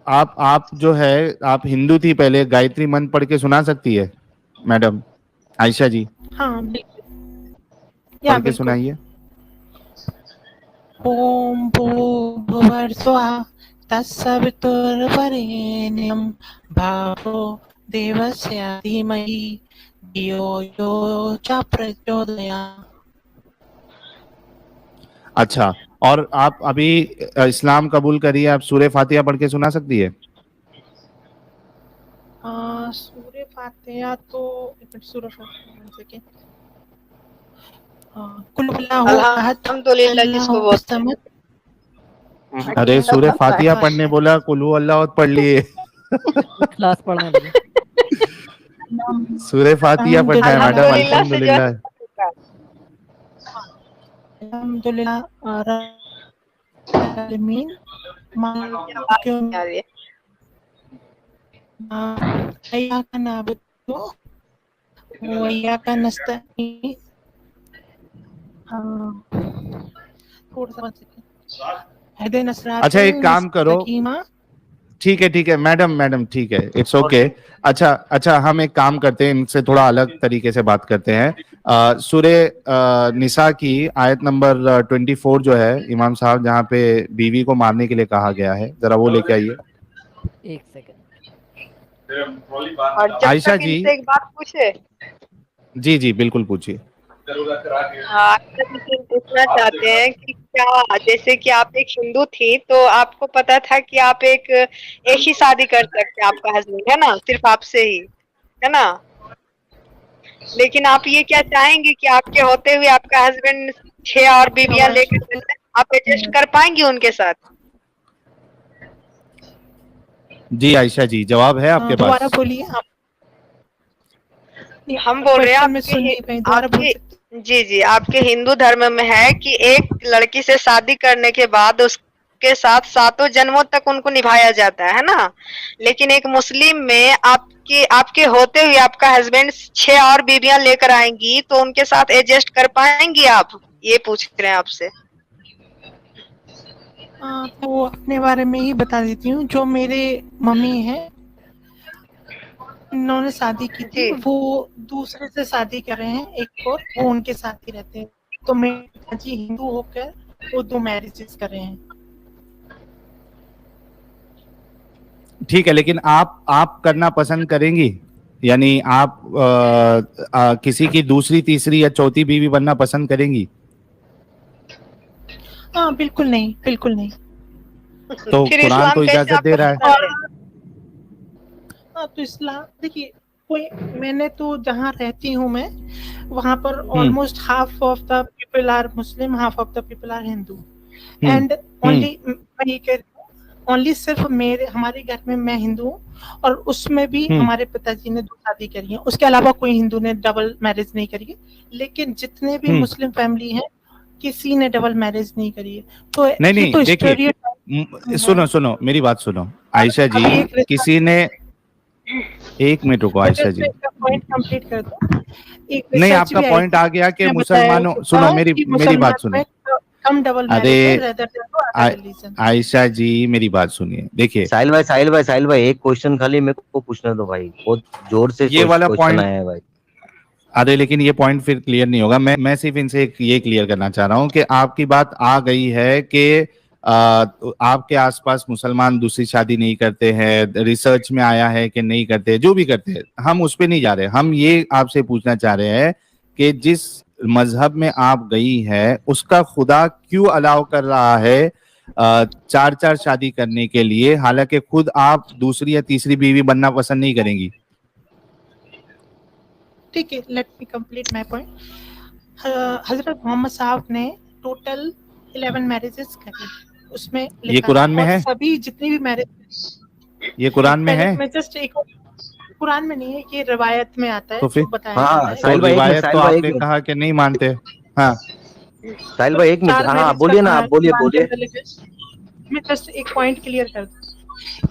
आप जो है, आप हिंदू थी पहले, गायत्री मंत्र पढ़ के सुना सकती है मैडम आयशा जी? हाँ बिल्कुल, या पढ़ के बिल्कुल। सुनाइए। ओम भूर्भुवस्सुवः तत्सवितुर्वरेण्यं भर्गो देवस्य धीमहि धियो यो च प्रचोदयात्। अच्छा, और आप अभी इस्लाम कबूल करिए, आप सूरह फातिहा पढ़ के सुना सकती है? सूरह फातिहा तो एक मिनट, सूरह फातिहा 1 सेकेंड। कुल हुवल्लाहु अहद अल्हम्दुलिल्लाह जिसको अल्लाहु बोलते समद। अरे सूरह फातिहा पढ़ने बोला, कुल हु अल्लाह पढ़ लिए। क्लास पढ़ने लगे। सूरह फातिहा पढ़ना है मैडम, अल्हम्दुलिल्लाह से जो अल्हम्दुलिल्लाह। अल्हम्दुलिल्लाह रब्बिल आलमीन मालिक यौमिद्दीन इय्याका नअबुदु व इय्याका नस्तईन। थोड़ा सा इहदिना अच्छा एक काम करो, मुस्तकीमा। ठीक है मैडम, ठीक है, इट्स ओके। अच्छा हम एक काम करते हैं, इनसे थोड़ा अलग तरीके से बात करते हैं। सूरे निसा की आयत नंबर 24 जो है इमाम साहब, जहाँ पे बीवी को मारने के लिए कहा गया है, जरा वो लेके आइए। एक सेकंड। और जब आयशा तक जी। इनसे एक बात पूछे। जी बिल्कुल पूछिए। हाँ, पूछना चाहते हैं कि क्या, जैसे कि आप एक हिंदू थी तो आपको पता था कि आप एक ही शादी कर सकते हैं, आपका हस्बैंड है ना, सिर्फ आपसे ही, है ना। लेकिन आप ये क्या चाहेंगे कि आपके होते हुए आपका हस्बैंड 6 और बीवियां लेकर चले, आप एडजस्ट कर पाएंगे उनके साथ? जी आयशा जी, जवाब है आपके पास? दोबारा बोलिए आप। हम बोल रहे हैं जी आपके हिंदू धर्म में है कि एक लड़की से शादी करने के बाद उसके साथ 7 जन्मों तक उनको निभाया जाता है ना। लेकिन एक मुस्लिम में आपके होते हुए आपका हस्बैंड 6 और बीवियां लेकर आएंगी तो उनके साथ एडजस्ट कर पाएंगी आप? ये पूछ रहे हैं आपसे। तो अपने बारे में ही बता देती हूँ। जो मेरे मम्मी है, उन्होंने शादी की थी, वो दूसरे से शादी कर रहे हैं एक और, वो उनके साथ ही रहते हैं। तो मेरे पिताजी हिंदू होकर वो 2 मैरिजेस कर रहे हैं। ठीक है, लेकिन आप करना पसंद करेंगी? यानी आप किसी की दूसरी, तीसरी या चौथी बीवी बनना पसंद करेंगी? हाँ बिल्कुल नहीं, बिल्कुल नहीं। तो कुरान तो इजाजत दे रहा है। हाँ तो इस्लाम देखिए, कोई, मैंने तो जहाँ रहती हूँ मैं, वहाँ पर almost half of the people are Muslim, half of the people are Hindu, and only मैं ये कह रही हूँ, ओनली सिर्फ हमारे घर में मैं हिंदू हूँ, और उसमें भी हमारे पिताजी ने 2 शादी करी है, उसके अलावा कोई हिंदू ने डबल मैरिज नहीं करी है। लेकिन जितने भी मुस्लिम फैमिली है, किसी ने डबल मैरिज नहीं करी है। तो नहीं तो देखिए, सुनो मेरी बात सुनो आयशा जी, किसी ने, एक मिनट रुको आयशा जी, पॉइंट कंप्लीट कर दो। नहीं आपका पॉइंट आ गया कि मुसलमानों, सुनो मेरी बात सुनो। कम डबल अरे आयशा जी मेरी बात सुनिए, देखिए साहिल भाई एक क्वेश्चन खाली मेरे को पूछना दो भाई, बहुत जोर से ये वाला पॉइंट आया है भाई। अरे लेकिन ये पॉइंट फिर क्लियर नहीं होगा। मैं सिर्फ इनसे ये क्लियर करना चाह रहा हूँ कि आपकी बात आ गई है कि आपके आसपास मुसलमान दूसरी शादी नहीं करते हैं, रिसर्च में आया है कि नहीं करते, जो भी करते हैं हम उस पर नहीं जा रहे। हम ये आपसे पूछना चाह रहे हैं कि जिस मजहब में आप गई है उसका खुदा क्यों अलाउ कर रहा है 4 शादी करने के लिए, हालांकि खुद आप दूसरी या तीसरी बीवी बनना पसंद नहीं करेंगी? ठीक है, let me complete my point. हजरत मोहम्मद साहब ने टोटल 11 मैरिजेस करी, उसमें ये कुरान में है? सभी जितनी भी मैरिज ये कुरान में है? मैं जस्ट एक, कुरान में नहीं है, ये रिवायत में आता है। तो फिर साहिल भाई रिवायत तो आपने कहा कि नहीं मानते। हाँ साहिल भाई एक मिनट, हाँ बोलिए ना, आप बोलिए। मैं जस्ट एक पॉइंट क्लियर कर दूं।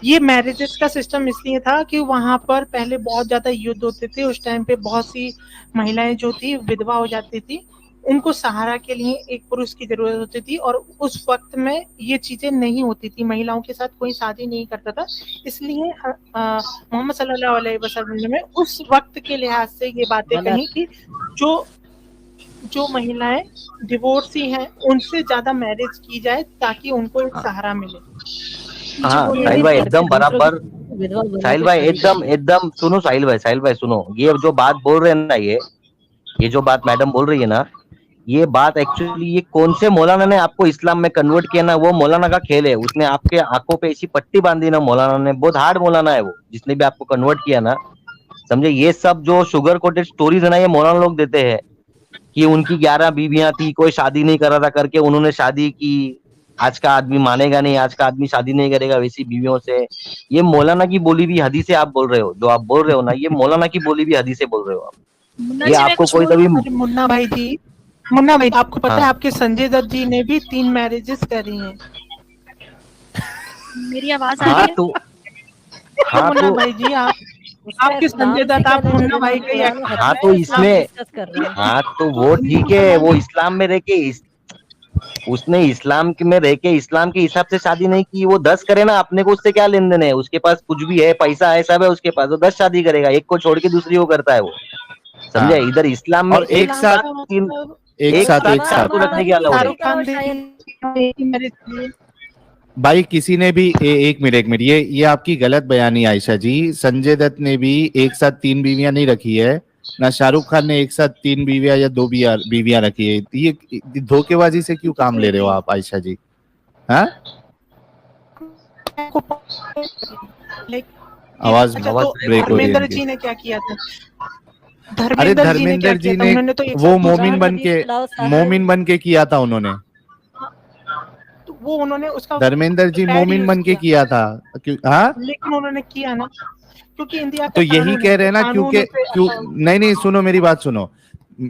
ये मैरिजेस का सिस्टम इसलिए था कि वहां पर पहले बहुत ज्यादा युद्ध होते थे, उस टाइम पे बहुत सी महिलाएं जो थी विधवा हो जाती थी, उनको सहारा के लिए एक पुरुष की जरूरत होती थी, और उस वक्त में ये चीजें नहीं होती थी, महिलाओं के साथ कोई शादी नहीं करता था। इसलिए मोहम्मद सल्लल्लाहु अलैहि वसल्लम ने उस वक्त के लिहाज से ये बातें कही कि जो महिलाएं डिवोर्सी हैं उनसे ज्यादा मैरिज की जाए ताकि उनको एक सहारा मिले। हाँ साहिल भाई एकदम बराबर। साहिल भाई एकदम सुनो, साहिल भाई सुनो, ये जो बात बोल रहे हैं ना, ये जो बात मैडम बोल रही है ना, ये बात एक्चुअली ये कौन से मौलाना ने आपको इस्लाम में कन्वर्ट किया ना, वो मौलाना का खेल है। उसने आपके आंखों पे ऐसी पट्टी बांधी ना मौलाना ने, बहुत हार्ड मौलाना है वो, जिसने भी आपको कन्वर्ट किया ना, समझे। ये सब जो शुगर कोटेड स्टोरीज है ना, ये मौलाना लोग देते हैं कि उनकी 11 बीवियां थी, कोई शादी नहीं कर रहा था करके उन्होंने शादी की। आज का आदमी मानेगा नहीं, आज का आदमी शादी नहीं करेगा वैसी बीवियों से। ये मौलाना की बोली भी हदीसें आप बोल रहे हो, जो आप बोल रहे हो ना, ये मौलाना की बोली भी हदीसें बोल रहे हो आप। ये आपको कोई कभी मुन्ना भाई आपको पता है आपके संजय दत्त जी ने भी 3 मैरिजेस करी हैं। मेरी आवाज आ रही है? मुन्ना भाई जी, आपके संजय दत्त, आप मुन्ना भाई के हाँ तो इसमें हाँ तो वो ठीक है, वो इस्लाम में रह के उसने इस्लाम में रह के इस्लाम के हिसाब से शादी नहीं की। वो 10 करे ना, अपने को उससे क्या लेन देन है। उसके पास कुछ भी है, पैसा है, सब है उसके पास, वो 10 शादी करेगा, एक को छोड़ के दूसरी को करता है वो, समझे। इधर इस्लाम में एक साथ को रखने की अलाउ है। भाई किसी ने भी एक मिनट ये आपकी गलत बयानी आयशा जी। संजय दत्त ने भी एक साथ 3 बीवियां नहीं रखी है, ना शाहरुख खान ने एक साथ 3 बीवियां या 2 बीवियां रखी है। ये धोखेबाजी से क्यों काम ले रहे हो आप आयशा जी? हाँ आवाज ब्रेक हो रही है। धर्मेंद्र जी ने क्या किया था? अरे धर्मेंद्र जी ने तो वो मोमिन बन के किया था उन्होंने। वो उन्होंने उसका धर्मेंद्र जी मोमिन बन के किया था। हाँ लेकिन उन्होंने किया ना, क्योंकि इंडिया तो यही कह रहे हैं ना, क्यों नहीं सुनो मेरी बात सुनो।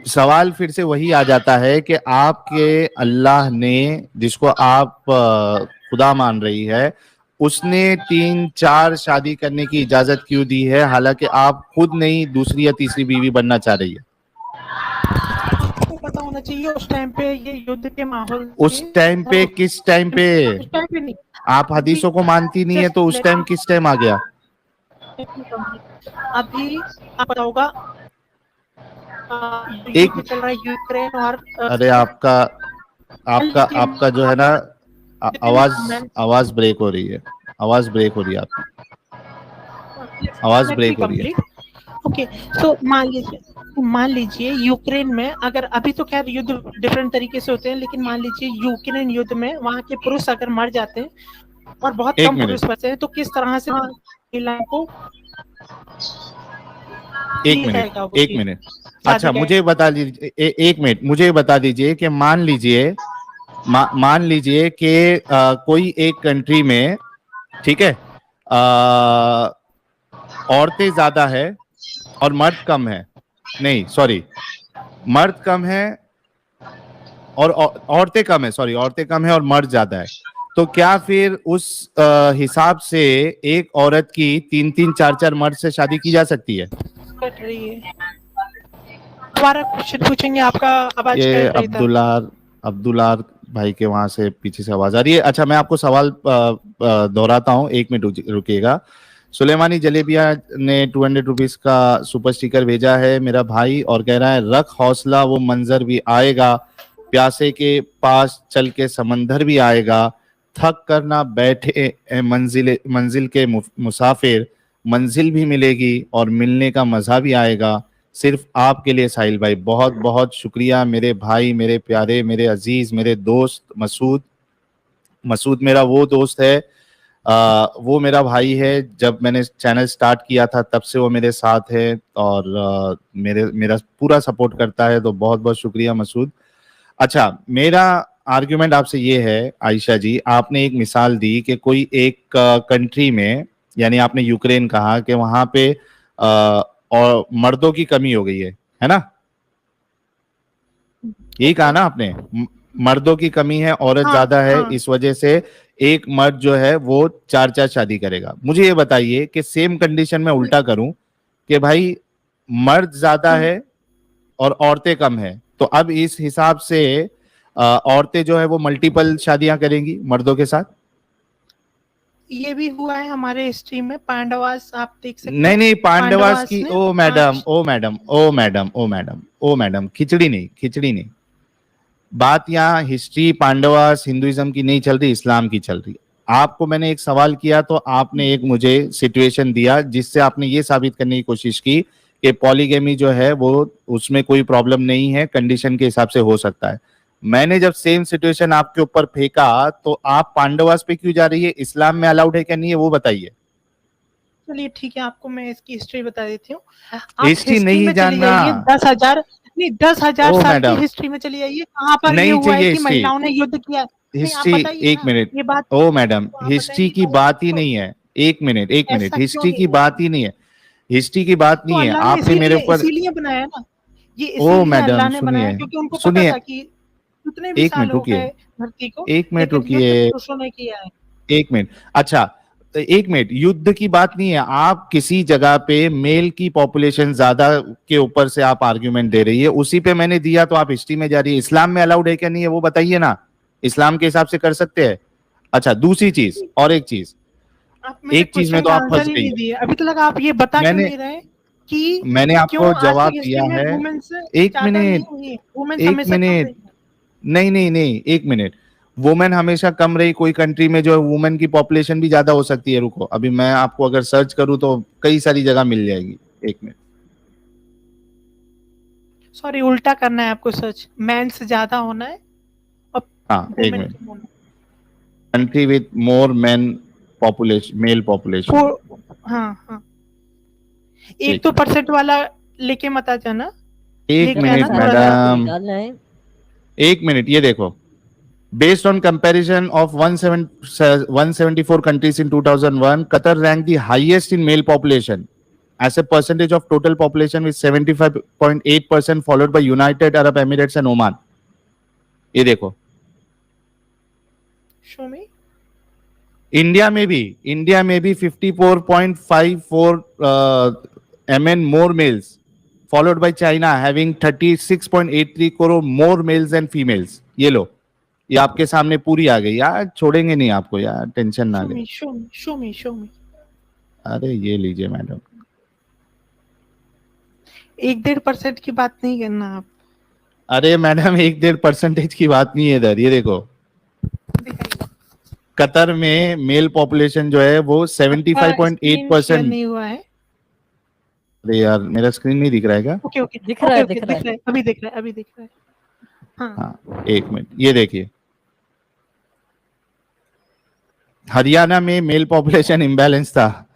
सवाल फिर से वही आ जाता है कि आपके अल्लाह ने, जिसको आप खुदा मान रही है, उसने 3-4 शादी करने की इजाजत क्यों दी है, हालांकि आप खुद नहीं दूसरी या तीसरी बीवी बनना चाह रही है। पता होना चाहिए उस टाइम पे ये युद्ध के माहौल, उस टाइम पे किस टाइम पे? नहीं, आप हदीसों को मानती नहीं है तो उस टाइम किस टाइम आ गया? अभी पता होगा एक चल रहा है यूक्रेन और अरे आपका जो है ना आवाज ब्रेक हो रही है, आपकी आवाज ब्रेक हो रही है। ओके तो मान लीजिए यूक्रेन में, अगर अभी तो खैर युद्ध डिफरेंट तरीके से होते हैं, लेकिन मान लीजिए यूक्रेन युद्ध में वहां के पुरुष अगर मर जाते हैं और बहुत कम पुरुष बचे हैं, तो किस तरह से महिलाओं को एक मिनट अच्छा मुझे बता दीजिए, एक मिनट मुझे बता दीजिए कि मान लीजिए कि कोई एक कंट्री में, ठीक है, औरतें ज्यादा है और मर्द कम है, नहीं सॉरी मर्द कम है और औरतें कम है, सॉरी औरतें कम है और मर्द ज्यादा है, तो क्या फिर उस हिसाब से एक औरत की 3-3 4-4 मर्द से शादी की जा सकती है? कट रही है, दोबारा क्वेश्चन पूछेंगे, आपका आवाज ये अब्दुल्लाह भाई के वहां से पीछे से आवाज आ रही है। अच्छा मैं आपको सवाल दोहराता हूँ, 1 मिनट रुकिएगा। सुलेमानी जलेबिया ने 200 रुपीज का सुपर स्टिकर भेजा है मेरा भाई, और कह रहा है रख हौसला वो मंजर भी आएगा, प्यासे के पास चल के समंदर भी आएगा, थक कर ना बैठे मंजिल के मुसाफिर, मंजिल भी मिलेगी और मिलने का मजा भी आएगा, सिर्फ आपके लिए साहिल भाई। बहुत बहुत शुक्रिया मेरे भाई, मेरे प्यारे, मेरे अजीज, मेरे दोस्त मसूद मेरा वो दोस्त है, वो मेरा भाई है। जब मैंने चैनल स्टार्ट किया था तब से वो मेरे साथ है और मेरा पूरा सपोर्ट करता है, तो बहुत बहुत शुक्रिया मसूद। अच्छा मेरा आर्ग्यूमेंट आपसे ये है आयशा जी, आपने एक मिसाल दी कि कोई एक कंट्री में, यानी आपने यूक्रेन कहा कि वहां पे और मर्दों की कमी हो गई है ना, यही कहा ना आपने, मर्दों की कमी है, औरत ज्यादा है, इस वजह से एक मर्द जो है वो 4-4 शादी करेगा। मुझे ये बताइए कि सेम कंडीशन में उल्टा करूं कि भाई मर्द ज्यादा है और औरतें कम है, तो अब इस हिसाब से औरतें जो है वो मल्टीपल शादियां करेंगी मर्दों के साथ? ये भी हुआ है हमारे हिस्ट्री में, पांडवास आप देख सकते नहीं हैं। नहीं, पांडवास की, ने ओ मैडम, ओ मैडम, ओ मैडम, ओ मैडम, ओ मैडम, खिचड़ी नहीं, खिचड़ी नहीं। बात यहाँ हिस्ट्री पांडवास हिंदुइज्म की नहीं चल रही, इस्लाम की चल रही। आपको मैंने एक सवाल किया तो आपने एक मुझे सिचुएशन दिया जिससे आपने ये साबित करने की कोशिश की कि पॉलीगेमी जो है वो उसमें कोई प्रॉब्लम नहीं है, कंडीशन के हिसाब से हो सकता है। मैंने जब सेम सिचुएशन आपके ऊपर फेंका तो आप पांडवास पे क्यों जा रही है? इस्लाम में अलाउड है क्या नहीं है वो बताइए। चलिए ठीक है, आपको मैं इसकी हिस्ट्री बता देती हूँ। हिस्ट्री नहीं जानना, 10,000 ओ साल की मैडम, हिस्ट्री में चली जाइए, कहाँ पर ये नहीं हुआ है चाहिए कि हिस्ट्री। महिलाओं ने युद्ध किया? नहीं, आप हिस्ट्री, बताइए एक ना, मिनट, ये बात ओ मैडम, तो आप हिस्ट्री बताइए की ना, बात ही नहीं है। एक मिनट, एक मिनट, ऐसा क्यों हिस्ट्री की नहीं है? बात ही नहीं है, हिस्ट्री की बात तो नहीं है। अल्लाह ने आपने मेरे इसीलिए ऊपर, इसीलिए बनाया ना, ये ओ इसीलिए अल्लाह मैडम ने बनाया सुनिए, क्योंकि उनको पता सुनिए, था कि कितने भी एक साल मिनट हो रुकिए, गए धरती को, एक मिनट लेकिन युद्ध रुकिए, पुरुषों ने किया है। एक मिनट। अच्छा, तो एक मिनट, युद्ध की बात नहीं है। आप किसी जगह पे मेल की पॉपुलेशन ज्यादा के ऊपर से आप आर्ग्यूमेंट दे रही है, उसी पे मैंने दिया तो आप हिस्ट्री में जा रही है। इस्लाम में अलाउड है क्या नहीं है वो बताइए ना, इस्लाम के हिसाब से कर सकते हैं। अच्छा, दूसरी चीज, और एक चीज, आप मेरे एक चीज में क्वेश्चन तो का आप आंसर फंस ही गई। नहीं दिए अभी तक। आप ये बता क्यों मैंने नहीं रहे कि मैंने क्यों आपको आज जवाब तक दिया हिस्ट्री में है। वुमेन्स एक ज्यादा नहीं मिनट, हुई है? वुमेन्स एक हमेशा कम मिनट, रही है। नहीं नहीं नहीं, एक मिनट। वुमेन हमेशा कम रही, कोई कंट्री में जो है वुमेन की पॉपुलेशन भी ज्यादा हो सकती है। रुको, अभी मैं आपको अगर सर्च करूं तो कई सारी जगह मिल जाएगी। एक मिनट, सॉरी, उल्टा करना है आपको, सर्च मेंस ज्यादा होना है और हाँ एक वुमेन मिनट। कम होना country with more men population, male है। पॉपुलेशन। हाँ हाँ, ठीक, एक तो परसेंट वाला लेके मत आ जाना, एक लेके मिनट आना थोड़ा सा। मैडम, निकालना है। एक मिनट, ये देखो। Based on comparison of 174 countries in 2001, Qatar ranked the highest in male population as a percentage of total population with 75.8%, followed by United Arab Emirates and Oman. ये देखो, शो में इंडिया में भी 54.54 MN more males, followed by China having 36.83 crore more males and females. ये लो, ये आपके सामने पूरी आ गई यार, छोड़ेंगे नहीं आपको यार, टेंशन ना ले। शो में अरे ये लीजिए मैडम, 1-1.5% की बात नहीं करना आप। अरे मैडम 1-1.5% की बात नहीं है इधर, ये देखो। कतर में मेल पॉपुलेशन जो है वो 75.8%। नहीं हुआ है। अरे यार मेरा स्क्रीन नहीं दिख रहा है क्या? ओके दिख रहा है। अभी दिख रहा है। हाँ, एक मिनट, ये देखिए। हरियाणा में मेल पॉपुलेशन इम्बैलेंस था।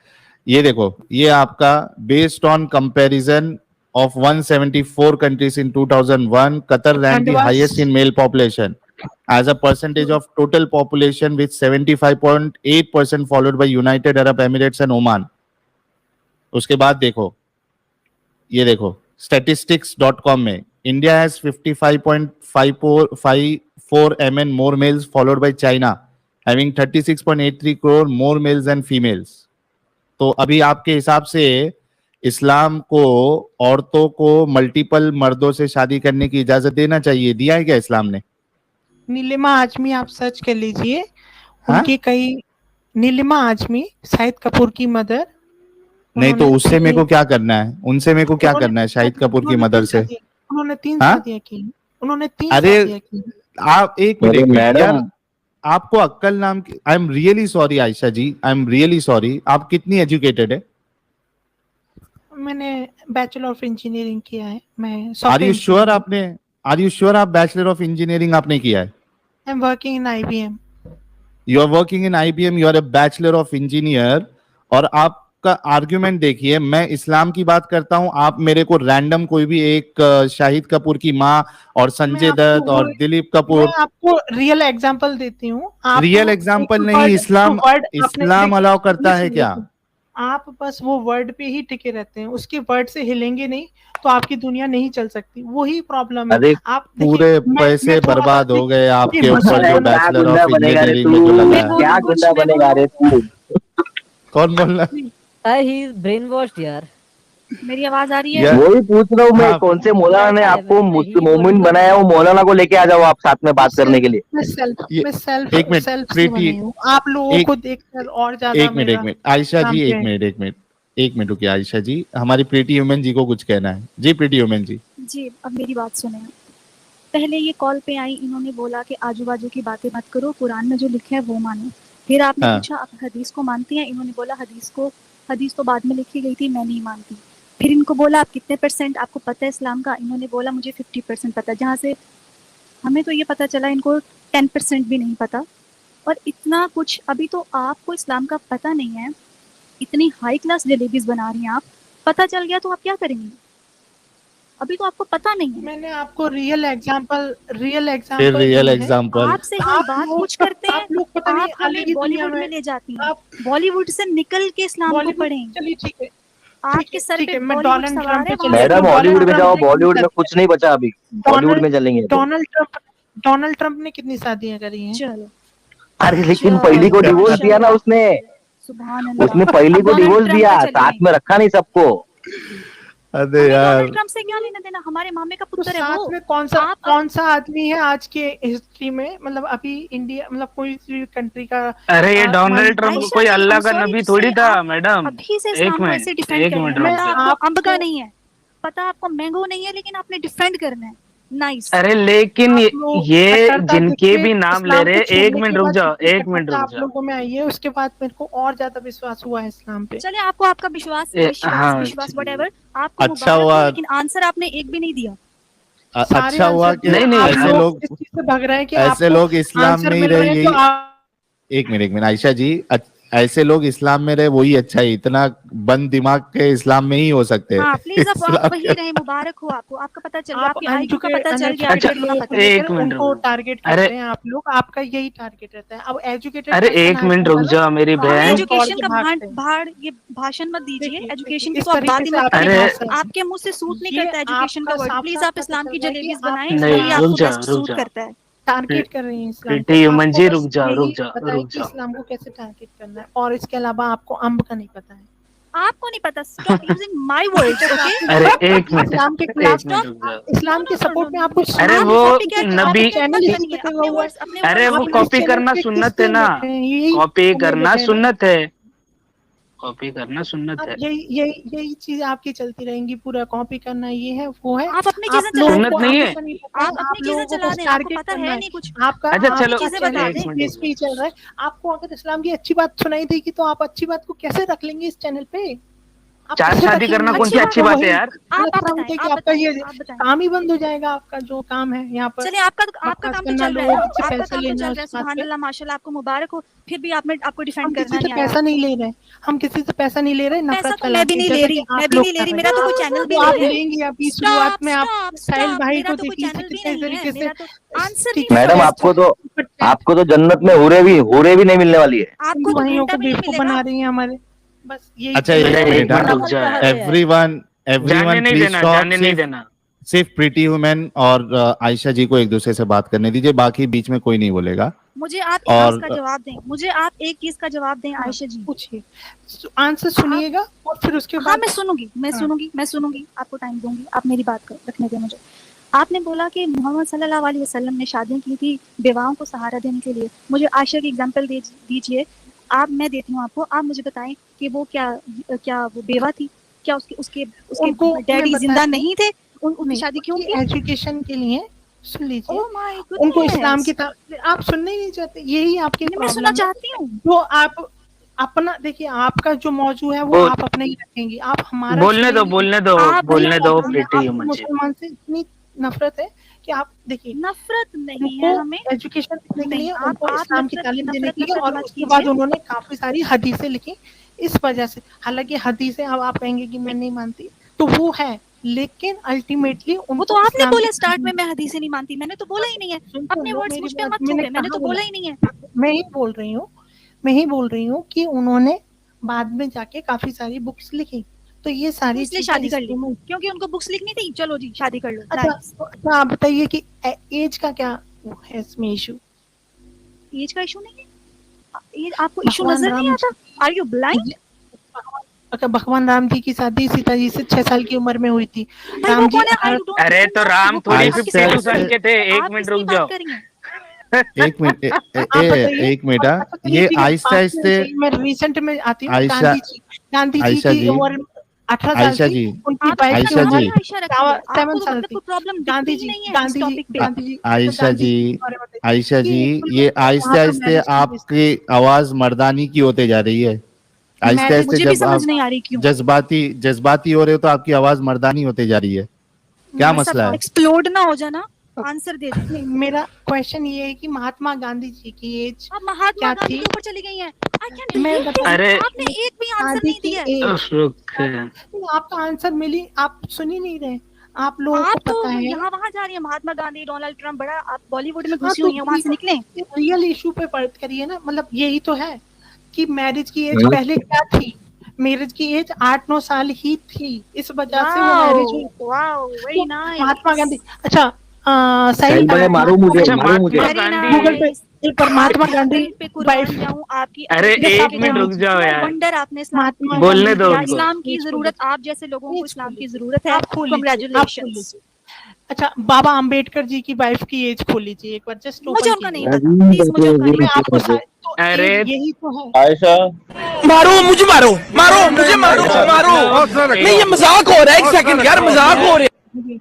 ये देखो, ये आपका based on comparison of 174 countries in 2001, Qatar ranked the highest in male population as a percentage of total population with 75.8%, followed by United Arab Emirates and Oman. उसके बाद देखो, ये देखो statistics.com में India has 55.54 MN more males, followed by China having 36.83 crore more males and females. तो अभी आपके हिसाब से इस्लाम को औरतों को मल्टीपल मर्दों से शादी करने की इजाजत देना चाहिए, दिया है क्या इस्लाम ने? नीलिमा आजमी आप सर्च कर लीजिए, हाँ? उनकी कई, नीलिमा आजमी शाहिद कपूर की मदर। नहीं तो उससे मेरे को क्या करना है, उनसे मेरे को क्या करना है शाहिद कपूर की मदर से? उन्होंने 3 हाँ? शादियां की। अरे आप एक मिनट मैडम, यार, आपको अक्ल नाम की, I am really sorry Ayesha ji, I am really sorry. आप कितनी एजुकेटेड है? मैंने बैचलर ऑफ इंजीनियरिंग किया है। मैं आर यू श्योर आप बैचलर ऑफ इंजीनियरिंग आपने किया है? I am working in IBM। You are working in IBM, you are a bachelor of engineer. और आपका आर्ग्यूमेंट देखिए, मैं इस्लाम की बात करता हूं, आप मेरे को रैंडम कोई भी एक शाहिद कपूर की माँ और संजय दत्त और दिलीप कपूर, मैं आपको रियल एग्जांपल देती हूँ। रियल एग्जांपल नहीं, इस्लाम अलाउ करता है क्या? आप बस वो वर्ड पे ही टिके रहते हैं, उसके वर्ड से हिलेंगे नहीं तो आपकी दुनिया नहीं चल सकती। वही प्रॉब्लम है। आप पूरे पैसे बर्बाद हो गए आपके ऊपर जो बैचलर ऑफ इंजीनियरिंग में जो लगा। क्या गुंडा बनेगा रे तू? कौन बोल रहा है? ही इज ब्रेन वॉश्ड यार। मेरी आवाज आ रही है? वही पूछ रहा हूँ मैं, हाँ। कौन से मौलाना ने आपको मोमिन बनाया? वो मौलाना को लेके आ जाओ आप साथ में बात करने के लिए। मैं सेल्फ ये- मैं सेल्फ एक मिनट, सेल्फ से प्रीति, बनी हूँ, आप लोगों एक- को देखकर और ज्यादा एक मिनट आयशा जी, एक मिनट रुकिए आयशा जी, हमारी प्रीति ह्यूमन जी को कुछ कहना है। जी प्रीति ह्यूमन जी। जी, अब मेरी बात सुने। पहले ये कॉल पे आई, इन्होंने बोला कि आजू बाजू की बातें मत करो, कुरान में जो लिखा है वो मानो। फिर आपने हाँ। पूछा आप हदीस को मानती हैं? इन्होंने बोला हदीस तो बाद में लिखी गई थी, मैं नहीं मानती। फिर इनको बोला आप कितने % आपको पता है इस्लाम का? इन्होंने बोला मुझे 50% पता है, जहाँ से हमें तो ये पता चला इनको 10% भी नहीं पता। और इतना कुछ अभी तो आपको इस्लाम का पता नहीं है, इतनी हाई क्लास जलेबीज बना रही हैं आप, पता चल गया तो आप क्या करेंगे? अभी तो आपको पता नहीं है। मैंने आपको रियल एग्जांपल फिर रियल एग्जांपल। आपसे हम बात कुछ करते हैं, आप लोग पता नहीं आप हमें अलग ही दुनिया बॉलीवुड में में ले जाती हैं। आप बॉलीवुड से निकल के इस्लाम को बॉलीवुड, पढ़ें। चलिए ठीक है आपके सर ठीक पे है, मैं बॉलीवुड डोनाल्ड सवार ट्रंप है, पे वहाँ से मैडम डोनाल्ड हॉलीवुड में ट्रंप जाओ, ने बॉलीवुड में कितनी कुछ नहीं बचा अभी, बॉलीवुड में चलेंगे तो। डोनाल्ड ट्रंप ने कितनी शादियां करी हैं? चलो। अरे लेकिन पहली को डिवोर्स दिया ना उसने, सुभान अल्लाह। उसने पहली को डोनाल्ड डिवोर्स ट्रंप दिया, पे चलिए। साथ में रखा नहीं सबको। अरे हमें यार, डोनाल्ड ट्रंप से क्या लेना देना? हमारे मामे का तो पुत्र है साथ वो। में आप- कौन सा आदमी है आज के हिस्ट्री में, मतलब अभी इंडिया, मतलब कोई भी कंट्री का? अरे ये डोनाल्ड ट्रंप आयशा कोई जी, अल्लाह I'm का sorry नबी to थोड़ी say, था आप मैडम। अभी से एक इस्लाम को मिनट, ऐसे डिफेंड एक कर मिनट रहे हैं। रुक पता जाओ। आपको अंब का नहीं है, पता आपको मैंगो नहीं है, लेकिन आपने डिफेंड करना है। नाइस। अरे लेकिन आप लोग ये कट्टरता जिनके देखिए, भी नाम ले इस्लाम रहे, को एक छोड़ने मिनट के रुक बाद जाओ, जितनी एक मिनट कट्टरता रुक आप जाओ। लोगों में आई है, उसके बाद मेरे को और ज्यादा विश्वास हुआ है इस्लाम पे। चलिए, आपको आपका विश्वास हाँ, व्हाटएवर आपको अच्छा मुबारक हुआ। हो, लेकिन आंसर आपने एक भी नहीं दिया। सारे अच्छा हुआ आंसर कि नहीं, नहीं, ऐसे लोग इस चीज से भाग रहे हैं कि ऐसे आपको लोग इस्लाम आंसर में ही मिल रहे, रहे हैं, यही तो आप एक मिनट आयशा जी, ऐसे लोग इस्लाम में रहे वही अच्छा है, इतना बंद दिमाग के इस्लाम में ही हो सकते हैं। हाँ प्लीज, आप इस्लाम वही के- रहे, मुबारक हो आपको, आपका पता चल गया, आप आपकी आईक्यू का पता चल गया, अच्छा, आपको कितना पता है। एक मिनट उनको रुको। टारगेट अरे- करते हैं आप लोग, आपका यही टारगेट रहता है। अब एजुकेटेड अरे एक मिनट रुक जाओ मेरी हमें बहन। एजुकेशन का भागते हैं। भाड़ ये भाषण मत दीजिए। देखिए, एजुकेशन इस की तो आप बात ही तरीके से मत आपकी अरे- करिए, भाषा- आपके मुंह से सूट नहीं ये करता एजुकेशन का आपका वर्ड। साफ प्लीज साफ आप इस्लाम पता की चल रहा है कि जलेबीज आप बनाएं, नहीं, वही रुक आपको जाओ, बेस्ट रुक सूट जाओ। करता है। टारगेट कर रही हैं इस्लाम को। प्रीति ह्यूमन आपको जी, बस रुक जाओ, यही रुक जाओ, पता है रुक कि जाओ। इस्लाम को कैसे टारगेट करना है, और इसके अलावा आपको अम्ब का नहीं पता है। आपको नहीं पता, stop using my words, okay? अरे एक मिनट, इस्लाम के एक खिलाफ मिनट रुक जाओ। इस्लाम के सपोर्ट में आपको अरे आप वो copycat नबी- चैनल मत बनिए, अपने words- अपने अरे words वो को कॉपी use करना पे सुन्नत किस है ना, पे बैठे हैं? यही कॉपी उम्मीद करना बैठे हैं ना। सुन्नत है, कॉपी करना सुन्नत अब है। यही चीज आपकी चलती रहेंगी, पूरा कॉपी करना, ये है वो है। आप अपनी चीजें लोगों सुन्नत को नहीं है। आपको नहीं पता, आप अपनी चीजें लोगों को चला बस दें, आपको टारगेट पता करना है नहीं कुछ। आपका अच्छा, आपकी चलो, चीजें बता चैनल दें। इस बेस पे ही चल रहा है। आपको अगर इस्लाम की अच्छी बात सुनाई देगी तो आप अच्छी बात को कैसे रख लेंगे इस चैनल पे? आप चार कैसे शादी रखेंगे? करना कौन सी अच्छी बात है यार? आप खराब बताएं, होगी, आप आपका ये बताएं, आप बताएं। काम ही बंद हो जाएगा, आपका जो काम है यहाँ पर। चलिए, आपका काम तो करना, चल रहा है ना, लोगों से आपका पैसा काम तो लेना चल रहा है, उस बात सुभान पे। अल्लाह माशाल्लाह, आपको मुबारक हो। फिर भी आपने आपको हम डिफेंड किसी करना से नहीं आया। पैसा नहीं ले रहे, हम किसी से पैसा नहीं ले रहे, पैसा नफरत तो मैं भी नहीं ले रही, मैं भी नहीं ले रही, मेरा तो कोई चैनल भी आप नहीं है। लेंगी। अभी शुरुआत में आप साहिल भाई मेरा को तो कोई देखिए चैनल भी कितने नहीं है, तरीके से मेरा तो आंसर ठीक नहीं है, मैडम आपको तो जन्नत में हूरे भी नहीं मिलने वाली है। आपको तो भाइयों घंटा को भी नहीं बेवकूफ बना मिलेगा। रही है हमारे, बस यही अच्छा चीज़ है। एक मिनट रुक जाओ। एवरीवन जाने नहीं प्लीज देना, स्टॉप। जाने नहीं देना। सिर्फ प्रीति ह्यूमन और आयशा जी को एक दूसरे से बात करने दीजिए, बाकी बीच में कोई नहीं बोलेगा। मुझे आप एक और- चीज का जवाब दें, मुझे आप एक चीज का जवाब दें आयशा जी। पूछिए, आंसर सुनिएगा और फिर उसके हाँ, बाद मैं सुनूंगी, मैं सुनूंगी, आपको टाइम दूंगी, आप मेरी बात रखने दें मुझे। आपने बोला कि मोहम्मद सल्लल्लाहु अलैहि वसल्लम ने शादियां की थी बेवाओं को सहारा देने के लिए। मुझे आयशा की एग्जांपल दीजिए, मैं देती हूँ आपको, आप मुझे बताएं कि वो क्या वो बेवा थी? क्या उसके उनको डैडी मैं जिंदा बताती नहीं थे? उनकी शादी क्यों की? एजुकेशन के लिए सुन लीजिए। Oh my उनको goodness! इस्लाम की आप सुनना ही नहीं चाहते, यही आपकी मैं सुनना प्रॉब्लम है। चाहती हूँ। जो आप अपना देखिए, आपका जो मौजू है वो आप अपना ही रखेंगी, आप हमारा बोलने दो, सुनेंगी। बोलने दो, आप बोलने दो आपको प्रीति ह्यूमन जी। मुसलमान से इतनी नफरत है कि आप देखिए, नफरत नहीं है हमें। एजुकेशन देने के नहीं, लिए, आप उनको इस्लाम की नफरत तालीम देने के लिए, नफरत और मत उसके बाद कीजिए। उन्होंने काफी सारी हदीसें लिखी इस वजह से। हालांकि हदीसें अब आप कहेंगे कि मैं नहीं मानती, तो वो है, लेकिन अल्टीमेटली वो तो आपने बोला स्टार्ट में, मैं हदीसें नहीं मानती, मैंने तो बोला ही नहीं है। अपने वर्ड्स मुझ पे मत थोपे, मैंने तो बोला ही नहीं है। मैं ही बोल रही हूँ कि उन्होंने बाद में जाके काफी सारी बुक्स लिखी, तो ये सारी इसलिए चीजें शादी कर ली इसमें- क्योंकि उनको बुक्स लिखनी थी। चलो जी, शादी कर लो। अच्छा, तो आप बताइए कि एज का क्या वो है इसमें इशू? एज का इशू नहीं है। आपको इशू भगवान नजर नहीं राम आता? Are you blind? अगर भगवान राम जी की शादी सीता जी से 6 साल की उम्र में हुई थी। भाई राम वो जी कौन है? I don't अरे तो understand राम वो कौन है? थोड़ी आप किसकी 52 बात साल कर के थे। रही हैं? एक आप मिनट किसकी रुक बात जाओ। कर रही हैं? एक मिनट आप बताइए। एक मिनट अच्छा चलिए ये ठीक है, आहिस्ते बात आहिस्ते नहीं, मैं रिसेंट में आती हूँ। आयशा गांधी जी आयशा की जी उम्र 18 साल आयशा थी, जी उनकी आपने वाइफ अपना की आयशा नाम उम्र जी ही आयशा रखी है। 7 आपको तो साल मतलब थी। कोई प्रॉब्लम दिखती गांधी ही जी नहीं है इस टॉपिक पे। गांधी जी आयशा जी के बारे में बताइए। आयशा जी ये ये वहाँ आहिस्ते पर आहिस्ते मैरिज की आपकी आवाज मर्दानी की होते जा रही है। आहिस्ते मैरिज आहिस्ते मुझे भी जब समझ आप नहीं आ रही क्यों। जज्बाती हो रहे हो तो आपकी आवाज मर्दानी होते जा रही है। क्या सब मसला है? एक्सप्लोड ना हो जाना। आंसर दे दें। नहीं, मेरा क्वेश्चन ये है कि महात्मा गांधी जी की एज आप महात्मा क्या गांधी थी? के ऊपर चली गई हैं। I can't मैं believe बता this। अरे आपने एक भी आंसर गांधी नहीं की दिया। एज रुक। आपका आंसर मिली, आप सुन ही नहीं रहे। आप लोगों आप को तो पता है। यहाँ वहाँ जा रही हैं। महात्मा गांधी, डोनाल्ड ट्रम्प, बड़ा आप बॉलीवुड में हाँ, घुसी तो हुई हैं, वहां से निकलें। रियल इशू पे बात करिए ना। मतलब यही तो है कि मैरिज की एज पहले क्या थी। मैरिज की एज 8-9 साल ही थी, इस वजह से वो मैरिज हुई। Wow, very nice. Mahatma Gandhi. अच्छा साहिल भाई मारो मुझे, अच्छा मारो मुझे। महात्मा वेरी गांधी गूगल पे नाइस। एक बार महात्मा गांधी पे वाइफ। कुर्बान जाऊं आपकी। अरे ये एक सब मिनट रुक जाओ यार। वंडर आपने इस्लाम महात्मा बोलने गांधी दो या उनको। इस्लाम की एज को जरूरत, आप जैसे लोगों को एज इस्लाम को की जरूरत है। आप खोल लीजिए, आप खोल Congratulations। लीजिए। अच्छा बाबा अंबेडकर जी की वाइफ की एज खोल लीजिए एक बार, जस्ट मुझे ओपन उनका नहीं कीजिए। पता, प्लीज मुझे उनका नहीं मैं पता। आपको तो अरे एज यही तो है। आयशा मारो मुझे, मारो मारो मुझे, मारो मारो। नहीं ये मजाक हो रहा है, एक सेकंड यार, मजाक हो रहा है।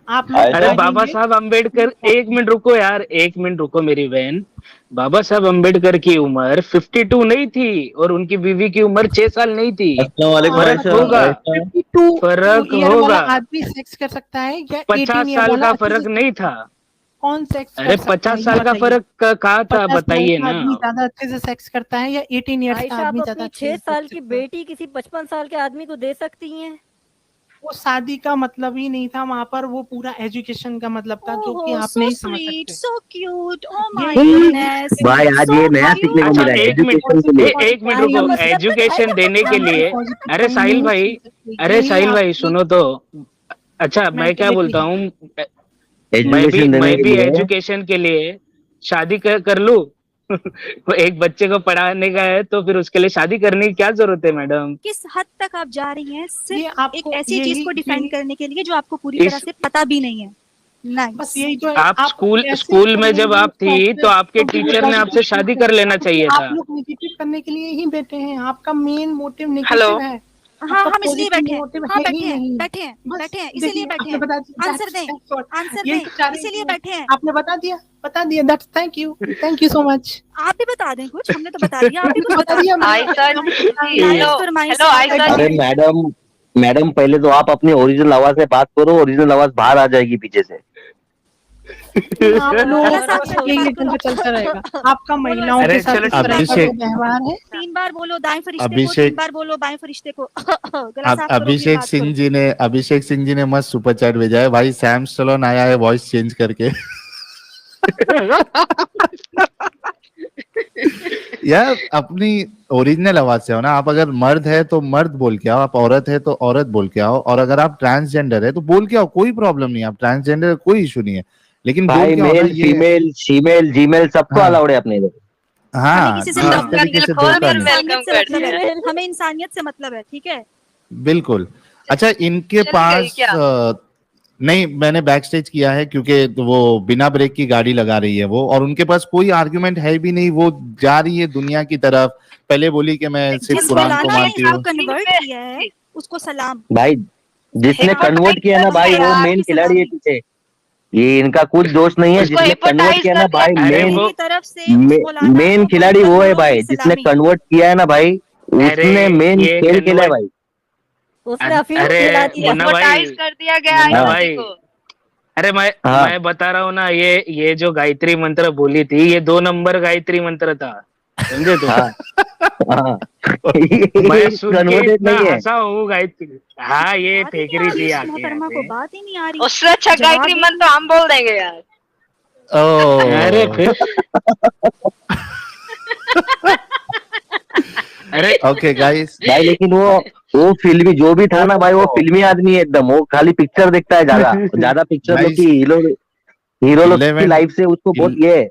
आप लोग अरे बाबा बोलेंगे। साहब अम्बेडकर, एक मिनट रुको यार, एक मिनट रुको मेरी बहन। बाबा साहब अम्बेडकर की उम्र 52 नहीं थी और उनकी बीवी की उम्र 6 साल नहीं थी। अस्सलाम वालेकुम फर्क आयशा। होगा, आयशा 52 फर्क ईयर वाला होगा। आदमी सेक्स कर सकता है या 50 18 ईयर साल वाला का अच्छे से फर्क नहीं था। कौन सेक्स अरे कर सकता है 50 ये साल का बताइए। फर्क कहा था, 50 साल बताइए का ना। आदमी ज्यादा अच्छे से सेक्स करता है या 18 ईयर्स का आयशा, आप आदमी ज्यादा अपनी अच्छे 6 से साल सेक्स की करता है? बेटी किसी 55 साल के आदमी को दे सकती हैं? वो शादी का मतलब ही नहीं था वहाँ पर, वो पूरा एजुकेशन का मतलब था, जो कि ओह आप सो नहीं समझ स्वीट, सकते। सो क्यूट, ओह ये माय गुडनेस, भाई आज ये नया सो सीखने को अच्छा मिला है एक मिनट, एजुकेशन के लिए। एक मिनट कहने का रुको। मतलब तो एजुकेशन देने के लिए, अरे साहिल भाई, अरे साहिल भाई सुनो तो। अच्छा मैं क्या बोलता हूँ, एजुकेशन मैं देने के भी लिए एजुकेशन के लिए शादी कर लूं। एक बच्चे को पढ़ाने का है तो फिर उसके लिए शादी करने की क्या जरूरत है मैडम? किस हद तक आप जा रही हैं ये सिर्फ आपको एक ऐसी चीज को डिफेंड यही करने के लिए जो आपको पूरी तरह से पता भी नहीं है। बस नाइस। यही तो है। आप स्कूल में जब आप थी तो आपके टीचर ने आपसे शादी कर लेना चाहिए था। आप लोग नेगेटिव करने के लिए ही बैठे हैं, आपका मेन मोटिव हेलो। नेगेटिव है। हाँ आपका हम इसलिए positive बैठे हैं। motive हाँ है ही नहीं। बैठे हैं बस बैठे हैं इसीलिए देखिए, बैठे आपने हैं। बता दिया, आंसर that's- दें, that's what। आंसर यही दें, तो चाह रहे इसीलिए हैं। बैठे हैं। आपने बता दिया, that's thank you so much. आप भी बता दें कुछ, हमने तो बता दिया, आप भी कुछ बता दिया दें। आयशा जी, हेलो फरमाइश हेलो है। आयशा अरे जी। मैडम पहले तो आप अपनी ओरिजिनल आवाज से बात करो, ओरिजिनल आवाज बाहर आ जाएगी पीछे से। आप लोगों बस का आप बस छोड़ यही बात करो। एजेंडा चलता रहेगा। आपका महिलाओं अरे के साथ चलो इस तरह का अभिषेक- जो व्यवहार है। 3 बार बोलो दाएं फरिश्ते को, अभिषेक- 3 बार बोलो बाएं फरिश्ते को। गला साफ करो, फिर अभिषेक बात सिंह करो। जी ने मस्त सुपर चैट भेजा है भाई। सैम स्टलोन आया है वॉइस चेंज करके। यार अपनी ओरिजिनल आवाज से हो ना। आप अगर मर्द है तो मर्द बोल के आओ, आप औरत है तो औरत बोल के आओ, और अगर आप ट्रांसजेंडर है तो बोल के आओ, कोई प्रॉब्लम नहीं। आप ट्रांसजेंडर कोई इशू नहीं है, लेकिन बोल भाई के आओ ना। मेल ये फीमेल फीमेल जीमेल सबको हाँ। अलाउड है अपने इधर। हाँ, हमें किसी से इस मतलब तरीके से खोल धोखा कर नहीं। वेलकम इंसानियत से कर मतलब दिया। है, हमें इंसानियत से मतलब है, ठीक है। बिल्कुल। अच्छा इनके चल गई पास क्या? नहीं, मैंने बैक स्टेज किया है क्योंकि वो बिना ब्रेक की गाड़ी लगा रही है वो, और उनके पास कोई आर्गुमेंट है भी नहीं। वो जा रही है दुनिया की तरफ। पहले बोली कि मैं सिर्फ जिस कुरान को मौलाना ने मानती इसको हूँ। कन्वर्ट किया है उसको सलाम। भाई जिसने हिप्नोटाइज कन्वर्ट किया ना कर भाई दिया वो यार, मेन आपकी खिलाड़ी है सलामी। पीछे। ये इनका कुछ दोष नहीं है। उसको जिसने कन्वर्ट हिप्नोटाइज किया ना कर दिया। भाई अरे मेन वो की तरफ से उस मौलाना मेन को खिलाड़ी वो है करो, भाई। मेरी जिसने सलामी। कन्वर्ट किया है ना भाई अरे उसने मेन ये खेल खेला है कन्वर्ट, भाई। उसने अफीम अरे खिला दिया। मुन्ना भाई, हिप्नोटाइज कर दिया गया मुन्ना आयशा भाई, जी को। अरे हाँ। मैं बता रहा हूँ ना, ये जो गायत्री मंत्र बोली थी ये 2 नंबर गायत्री मंत्र था, समझे तुम? हाँ हाँ मैं सुन के कन्वर्टेड इतना नहीं है। हंसा हूँ गायत्री। हाँ ये बात ही फेंक नहीं रही आ रही थी इस आके मोहतरमा को, आके। बात ही नहीं आ रही। उससे अच्छा जवाब गायत्री ही मंत्र तो हम बोल देंगे यार। अरे फिर अरे ओके गाइस, भाई लेकिन वो फिल्मी जो भी था ना भाई, वो फिल्मी आदमी है एकदम। वो खाली पिक्चर देखता है ज्यादा ज्यादा पिक्चर लोग की हीरो लोग की 11 लाइफ से उसको बहुत ये है।